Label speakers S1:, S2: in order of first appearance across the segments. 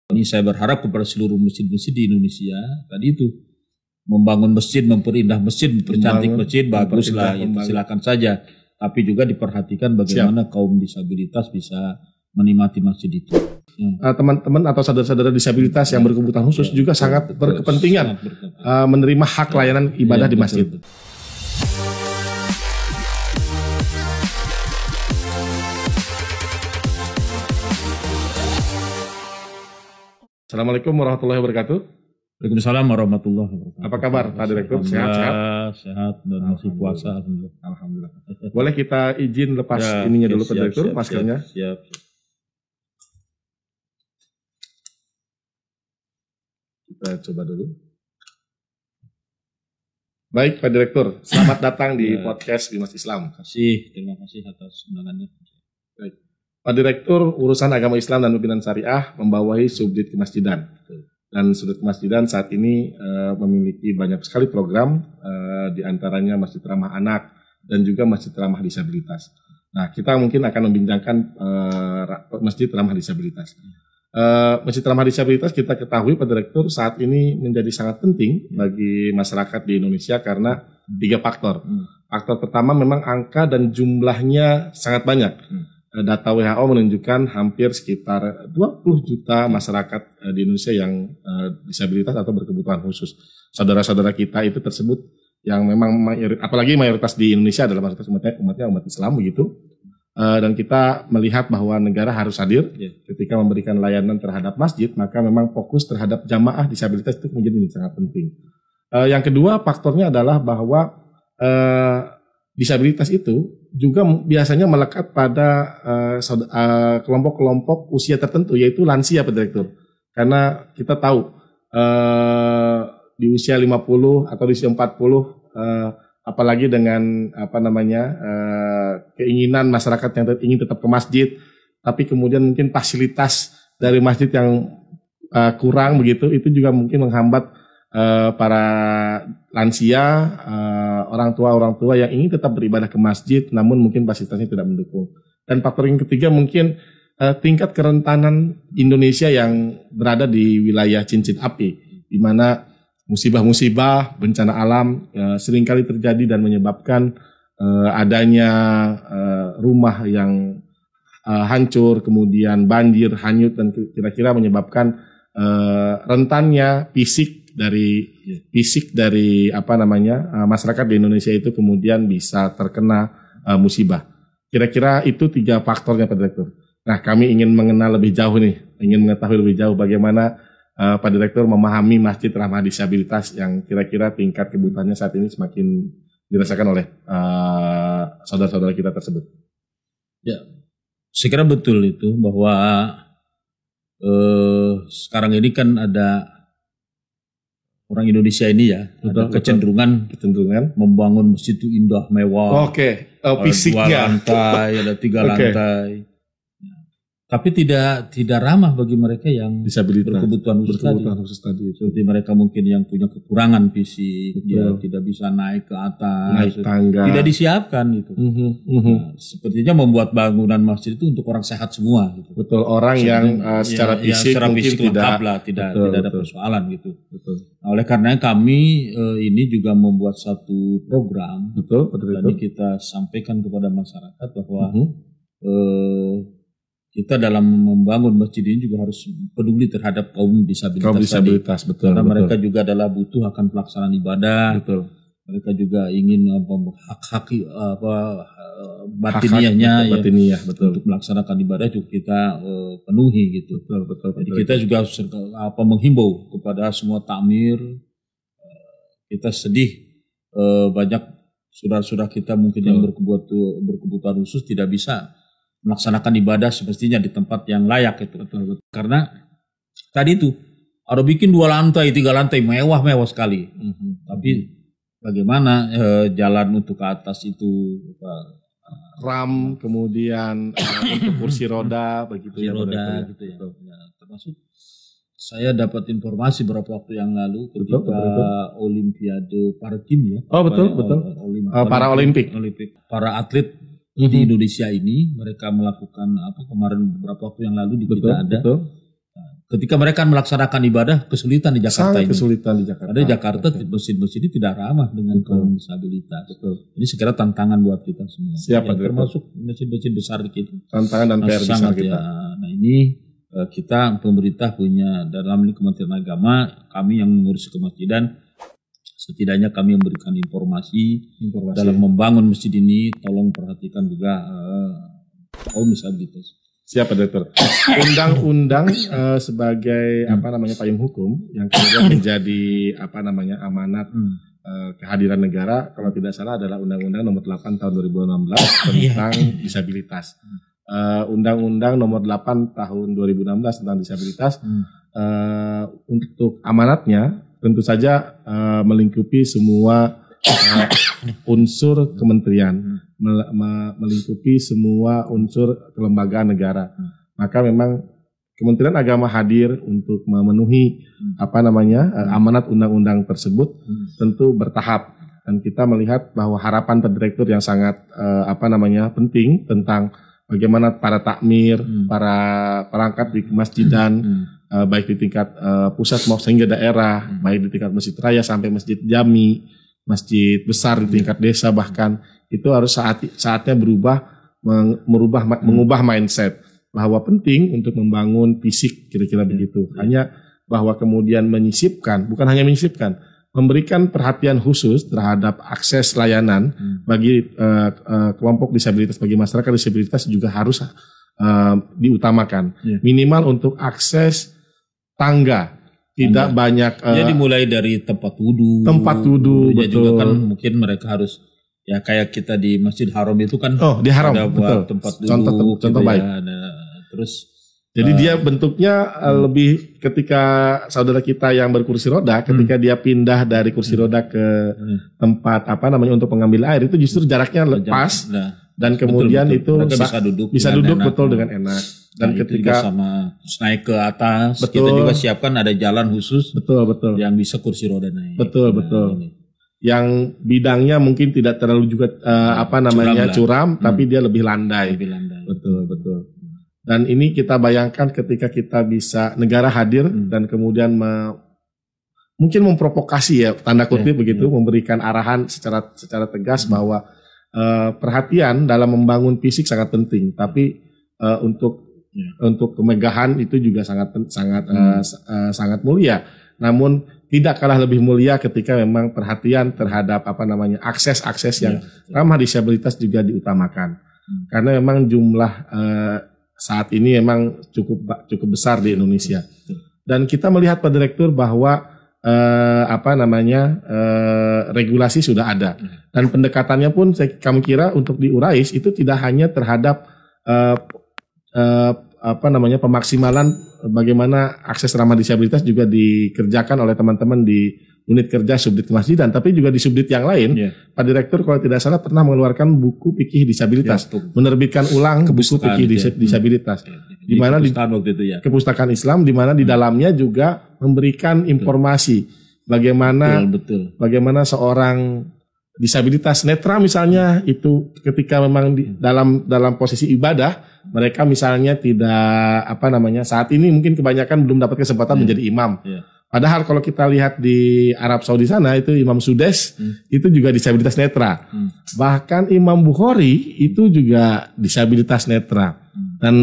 S1: Ini saya berharap kepada seluruh masjid-masjid di Indonesia, tadi itu membangun masjid, memperindah masjid, mempercantik masjid, baguslah, itu silakan saja. Tapi juga diperhatikan bagaimana kaum disabilitas bisa menikmati masjid itu.
S2: Teman-teman atau saudara-saudara disabilitas yang berkebutuhan khusus juga sangat berkepentingan menerima hak layanan ibadah di masjid. Assalamualaikum warahmatullahi wabarakatuh.
S1: Waalaikumsalam warahmatullahi wabarakatuh.
S2: Apa kabar Pak Direktur? Sehat-sehat?
S1: Sehat dan masih puasa.
S2: Alhamdulillah. Boleh kita izin lepas ininya dulu Pak Direktur, maskernya?
S1: Siap.
S2: Kita coba dulu. Baik Pak Direktur, selamat datang di podcast Bimas Islam.
S1: Terima kasih atas undangannya.
S2: Baik. Pak Direktur, urusan agama Islam dan pimpinan syariah membawahi subdit kemasjidan. Dan subdit kemasjidan saat ini memiliki banyak sekali program, di antaranya Masjid Ramah Anak dan juga Masjid Ramah Disabilitas. Nah, kita mungkin akan membincangkan Masjid Ramah Disabilitas. Masjid Ramah Disabilitas kita ketahui Pak Direktur saat ini menjadi sangat penting bagi masyarakat di Indonesia karena 3 faktor. Faktor pertama memang angka dan jumlahnya sangat banyak. Data WHO menunjukkan hampir sekitar 20 juta masyarakat di Indonesia yang disabilitas atau berkebutuhan khusus. Saudara-saudara kita itu tersebut yang memang apalagi mayoritas di Indonesia adalah umat Islam begitu. Dan kita melihat bahwa negara harus hadir ketika memberikan layanan terhadap masjid, maka memang fokus terhadap jamaah disabilitas itu menjadi sangat penting. Yang kedua faktornya adalah bahwa disabilitas itu juga biasanya melekat pada kelompok-kelompok usia tertentu, yaitu lansia Pak Direktur. Karena kita tahu di usia 50 atau di usia 40 apalagi dengan keinginan masyarakat yang ingin tetap ke masjid, tapi kemudian mungkin fasilitas dari masjid yang kurang begitu, itu juga mungkin menghambat para lansia, orang tua yang ingin tetap beribadah ke masjid, namun mungkin fasilitasnya tidak mendukung. Dan faktor yang ketiga mungkin tingkat kerentanan Indonesia yang berada di wilayah cincin api, di mana musibah-musibah, bencana alam seringkali terjadi dan menyebabkan adanya rumah yang hancur, kemudian banjir, hanyut, dan kira-kira menyebabkan rentannya fisik dari masyarakat di Indonesia itu kemudian bisa terkena musibah. Kira-kira itu 3 faktornya Pak Direktur. Nah, kami ingin mengenal lebih jauh ingin mengetahui lebih jauh bagaimana Pak Direktur memahami Masjid Ramah Disabilitas yang kira-kira tingkat kebutuhannya saat ini semakin dirasakan oleh saudara-saudara kita tersebut.
S1: Ya, saya kira betul itu bahwa sekarang ini kan ada orang Indonesia ini ada kecenderungan membangun masjid itu indah, mewah.
S2: Fisiknya.
S1: 2 lantai, ada 3 lantai. Tapi tidak ramah bagi mereka yang berkebutuhan khusus tadi. Seperti mereka mungkin yang punya kekurangan fisik, tidak bisa naik ke atas,
S2: naik tangga,
S1: tidak disiapkan gitu. Nah, sepertinya membuat bangunan masjid itu untuk orang sehat semua gitu.
S2: Betul, orang yang secara fisik mungkin tidak
S1: ada persoalan gitu. Betul. Nah, oleh karena kami ini juga membuat satu program. Tadi kita sampaikan kepada masyarakat bahwa kita dalam membangun masjid ini juga harus peduli terhadap kaum disabilitas
S2: betul.
S1: Karena mereka juga adalah butuh akan pelaksanaan ibadah.
S2: Betul.
S1: Mereka juga ingin hak-hak batiniahnya untuk melaksanakan ibadah juga kita penuhi gitu.
S2: Betul.
S1: Jadi kita juga menghimbau kepada semua takmir. Kita sedih banyak saudara-saudara kita mungkin yang berkebutuhan khusus tidak bisa melaksanakan ibadah semestinya di tempat yang layak itu. Betul. Karena tadi itu ada bikin 2 lantai, 3 lantai mewah sekali. Tapi bagaimana jalan untuk ke atas itu
S2: ram, kemudian untuk kursi roda begitu
S1: gitu ya. Termasuk saya dapat informasi beberapa waktu yang lalu ketika Olimpiade Parkim ya.
S2: Betul. Para Olimpik.
S1: Para atlet di Indonesia ini mereka melakukan kemarin beberapa waktu yang lalu di kita ada ketika mereka melaksanakan ibadah kesulitan di Jakarta
S2: Sangat
S1: ini.
S2: kesulitan di Jakarta.
S1: Ada Jakarta masjid-masjid ini tidak ramah dengan kaum disabilitas.
S2: Betul.
S1: Ini segera tantangan buat kita semua.
S2: Siapa
S1: termasuk masjid-masjid besar kita.
S2: Tantangan dan PR besar kita.
S1: Nah ini kita pemerintah punya dalam ini Kementerian Agama, kami yang mengurus kemasjidan, setidaknya kami memberikan informasi dalam membangun masjid ini. Tolong perhatikan juga kaum disabilitas.
S2: Siapa Dokter? Undang-undang sebagai payung hukum yang kemudian menjadi amanat kehadiran negara, kalau tidak salah adalah Undang-Undang Nomor 8 Tahun 2016 tentang disabilitas. Undang-Undang Nomor 8 Tahun 2016 tentang disabilitas untuk amanatnya tentu saja melingkupi semua unsur kementerian, melingkupi semua unsur kelembagaan negara. Maka memang Kementerian Agama hadir untuk memenuhi amanat undang-undang tersebut, tentu bertahap. Dan kita melihat bahwa harapan Pak Direktur yang sangat penting tentang bagaimana para takmir, para perangkat di kemasjidan, baik di tingkat pusat maupun hingga daerah, baik di tingkat masjid raya sampai masjid jami, masjid besar di tingkat desa, bahkan itu harus saatnya mengubah mindset bahwa penting untuk membangun fisik, kira-kira begitu. Hanya bahwa kemudian bukan hanya menyisipkan, memberikan perhatian khusus terhadap akses layanan bagi kelompok disabilitas, bagi masyarakat disabilitas juga harus diutamakan. Minimal untuk akses tangga. Tidak banyak.
S1: Jadi mulai dari tempat wudhu.
S2: Betul.
S1: Juga kan mungkin mereka harus kayak kita di Masjid Haram itu kan.
S2: Di Haram,
S1: ada buat tempat duduk.
S2: Contoh baik.
S1: Terus.
S2: Jadi dia bentuknya lebih ketika saudara kita yang berkursi roda, ketika dia pindah dari kursi roda ke tempat untuk mengambil air, itu justru jaraknya lepas. Dan kemudian itu bisa duduk betul dengan enak. Dan ketika
S1: sama naik ke atas, kita juga siapkan ada jalan khusus,
S2: betul
S1: yang bisa kursi roda naik.
S2: Betul. Yang bidangnya mungkin tidak terlalu juga curam, tapi dia lebih landai. Betul. Dan ini kita bayangkan ketika kita bisa negara hadir dan kemudian mungkin memprovokasi tanda kutip begitu, memberikan arahan secara tegas bahwa perhatian dalam membangun fisik sangat penting, tapi untuk kemegahan itu juga sangat mulia. Namun tidak kalah lebih mulia ketika memang perhatian terhadap akses yang ramah disabilitas juga diutamakan. Karena memang jumlah saat ini memang cukup besar di Indonesia. Dan kita melihat Pak Direktur bahwa regulasi sudah ada. Dan pendekatannya pun kami kira untuk di Urais itu tidak hanya terhadap pemaksimalan bagaimana akses ramah disabilitas juga dikerjakan oleh teman-teman di unit kerja subdit kemasjidan, tapi juga di subdit yang lain. Pak Direktur kalau tidak salah pernah mengeluarkan buku fikih disabilitas, menerbitkan ulang buku fikih disabilitas, di mana di kepustakaan Islam, di mana di dalamnya juga memberikan informasi bagaimana seorang disabilitas netra misalnya itu ketika memang dalam posisi ibadah, mereka misalnya tidak saat ini mungkin kebanyakan belum dapat kesempatan menjadi imam. Padahal kalau kita lihat di Arab Saudi sana itu Imam Sudes itu juga disabilitas netra. Bahkan Imam Bukhari itu juga disabilitas netra. Dan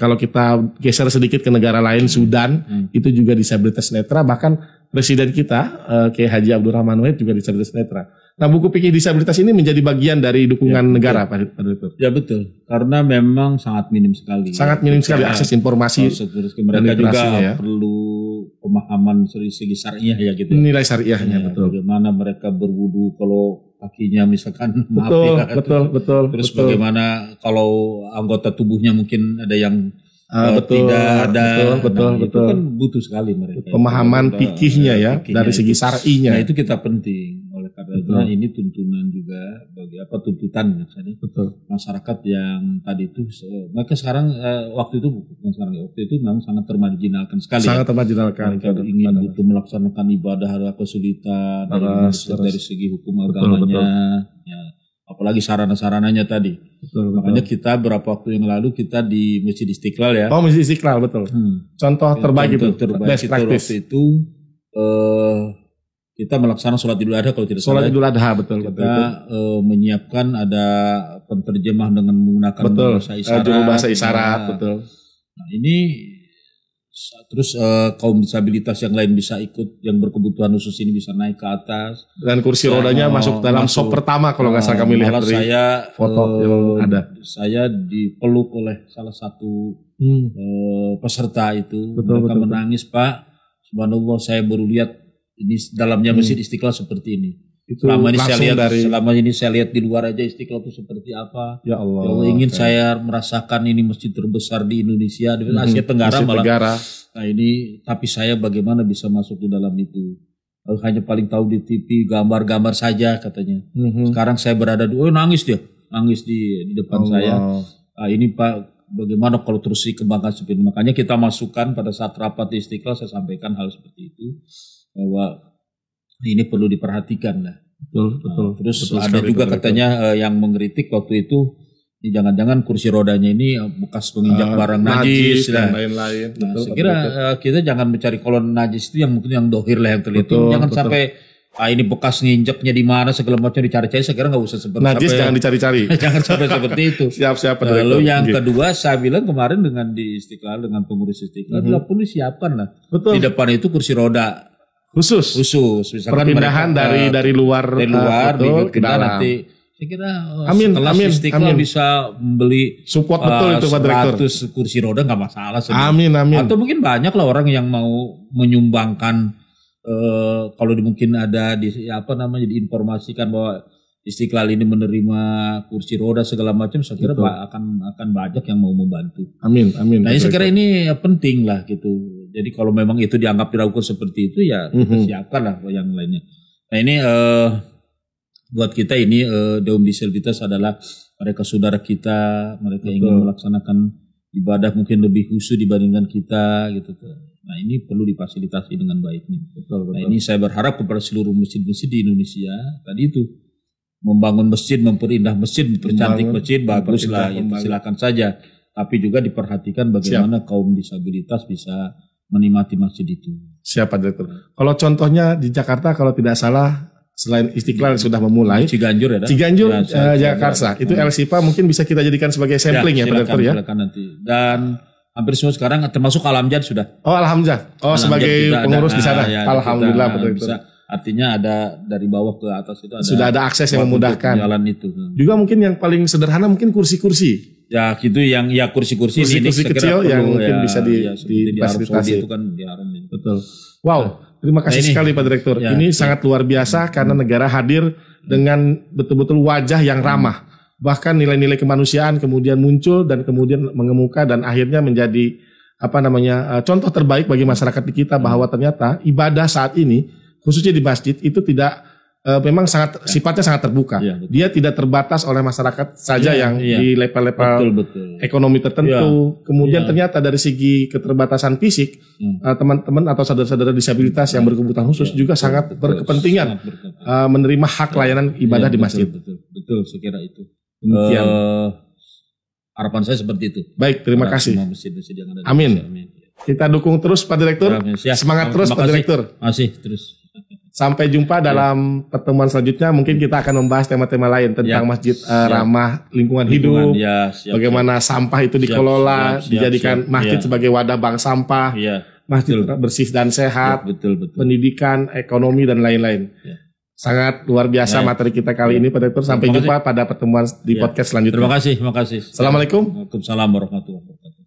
S2: kalau kita geser sedikit ke negara lain, Sudan itu juga disabilitas netra. Bahkan Presiden kita Kiai Haji Abdurrahman Wahid juga disabilitas netra. Nah, buku fikih disabilitas ini menjadi bagian dari dukungan negara, Pak Direktur.
S1: Ya betul, karena memang sangat minim sekali.
S2: Sangat minim sekali akses informasi.
S1: Mereka juga perlu pemahaman dari segi syariah gitu.
S2: Nilai syariahnya betul.
S1: Bagaimana mereka berwudu kalau kakinya misalkan
S2: betul.
S1: Terus bagaimana kalau anggota tubuhnya mungkin ada yang tidak ada.
S2: Betul.
S1: Itu kan butuh sekali mereka.
S2: Pemahaman fikihnya dari segi syar'inya.
S1: Nah, itu kita penting. Oleh karena ini tuntunan juga bagi tuntutan misalnya. Betul. Masyarakat yang tadi itu mereka sekarang waktu itu memang sangat termarginalkan sekali.
S2: Sangat termarginalkan.
S1: Mereka ingin butuh melaksanakan ibadah ada kesulitan dari segi hukum agamanya. Ya. apalagi sarana-sarananya tadi.
S2: Betul.
S1: Makanya kita beberapa waktu yang lalu kita di Masjid Istiqlal ya.
S2: Oh, Masjid Istiqlal, betul. Contoh terbaik itu, best
S1: kita
S2: practice.
S1: waktu itu kita melaksanakan sholat Idul Adha kalau tidak
S2: Sholat
S1: salah.
S2: Idul Adha, betul.
S1: Kita menyiapkan ada penterjemah dengan menggunakan bahasa isyarat.
S2: Juru bahasa isyarat, betul.
S1: Nah, ini terus kaum disabilitas yang lain bisa ikut, yang berkebutuhan khusus ini bisa naik ke atas.
S2: Dan kursi rodanya masuk dalam sop pertama kalau nggak salah kami lihat dari foto yang ada.
S1: Saya dipeluk oleh salah satu peserta itu. Mereka menangis, Pak. Subhanallah, saya baru lihat ini dalamnya Masjid Istiqlal seperti ini. Itu selama ini saya lihat di luar aja Istiqlal itu seperti apa.
S2: Ya Allah.
S1: Kalau ingin saya merasakan ini masjid terbesar di Indonesia, di Asia Tenggara malah. Nah ini, tapi saya bagaimana bisa masuk di dalam itu? Hanya paling tahu di TV gambar-gambar saja katanya. Sekarang saya berada nangis di depan saya. Nah, ini Pak, bagaimana kalau terus dikembangkan seperti ini? Makanya kita masukkan pada saat rapat di Istiqlal, saya sampaikan hal seperti itu, bahwa ini perlu diperhatikan lah.
S2: Betul.
S1: Terus ada juga katanya yang mengkritik waktu itu, jangan-jangan kursi rodanya ini bekas menginjak barang najis
S2: dan lain-lain.
S1: Nah, saya kira kita jangan mencari kolon najis itu yang mungkin yang dohir lah yang terlihat. Jangan sampai ini bekas nginjeknya di mana segala macam dicari-cari. Saya kira nggak usah seperti
S2: najis jangan dicari-cari.
S1: Jangan sampai seperti itu.
S2: Siap.
S1: Lalu yang kedua, saya bilang kemarin dengan di Istiqlal, dengan pengurus Istiqlal, bila pun disiapkan lah.
S2: Betul.
S1: Di depan itu kursi roda khusus.
S2: Misalkan perpindahan dari luar
S1: ke dalam. Nanti saya kira setelah Istiqlal bisa membeli
S2: support betul itu Pak Direktur.
S1: 100 kursi roda nggak masalah sebenarnya.
S2: Amin.
S1: Atau mungkin banyak lah orang yang mau menyumbangkan, kalau mungkin ada diinformasikan bahwa Istiqlal ini menerima kursi roda segala macam, saya kira akan banyak yang mau membantu.
S2: Amin.
S1: Nah, saya kira ini penting lah gitu. Jadi kalau memang itu dianggap dilakukan seperti itu, ya kita siapkan lah yang lainnya. Nah ini buat kita ini Daum Disabilitas adalah mereka saudara kita, mereka ingin melaksanakan ibadah mungkin lebih khusyuk dibandingkan kita gitu. Nah ini perlu difasilitasi dengan baik nih. Betul. Nah ini saya berharap kepada seluruh masjid-masjid di Indonesia tadi itu membangun masjid, memperindah masjid, mempercantik masjid, baguslah itu silakan saja. Tapi juga diperhatikan bagaimana kaum disabilitas bisa menikmati masjid itu.
S2: Siapa Direktur? Kalau contohnya di Jakarta kalau tidak salah selain Istiqlal sudah memulai
S1: Ciganjur
S2: Jakarta itu El-Sipa mungkin bisa kita jadikan sebagai sampling ya Pak Direktur ya.
S1: Silakan nanti. Dan hampir semua sekarang termasuk Al-Hamjad sudah.
S2: Oh Al-Hamjad. Sebagai pengurus di sana. Alhamdulillah Pak Direktur.
S1: Artinya ada dari bawah ke atas itu
S2: sudah ada akses yang memudahkan.
S1: Jalan itu.
S2: Juga mungkin yang paling sederhana mungkin kursi-kursi.
S1: Ya gitu yang kursi-kursi
S2: kecil yang mungkin bisa difasilitasi.
S1: Itu kan di Haram.
S2: Betul. Wow, terima kasih sekali Pak Direktur. Ini sangat luar biasa karena negara hadir dengan betul-betul wajah yang ramah. Bahkan nilai-nilai kemanusiaan kemudian muncul dan kemudian mengemuka dan akhirnya menjadi contoh terbaik bagi masyarakat kita bahwa ternyata ibadah saat ini khususnya di masjid itu tidak memang sifatnya sangat terbuka. Dia tidak terbatas oleh masyarakat saja yang di level-level ekonomi tertentu. Kemudian ternyata dari segi keterbatasan fisik, teman-teman atau saudara-saudara disabilitas yang berkebutuhan khusus juga sangat berkepentingan menerima hak layanan ibadah di masjid.
S1: Betul, saya kira itu.
S2: Demikian.
S1: Harapan saya seperti itu.
S2: Baik, terima kasih.
S1: Masjid-masjid yang ada di
S2: Amin.
S1: Indonesia.
S2: Kita dukung terus Pak Direktur. Semangat terus Pak Direktur.
S1: Masih terus.
S2: Sampai jumpa dalam pertemuan selanjutnya. Mungkin kita akan membahas tema-tema lain tentang masjid ramah lingkungan hidup. Bagaimana sampah itu dikelola, dijadikan masjid sebagai wadah bank sampah. Masjid bersih dan sehat. Pendidikan, ekonomi dan lain-lain. Sangat luar biasa materi kita kali ini Pak Direktur. Sampai jumpa pada pertemuan di podcast selanjutnya.
S1: Terima kasih.
S2: Assalamualaikum.
S1: Waalaikumsalam warahmatullahi wabarakatuh.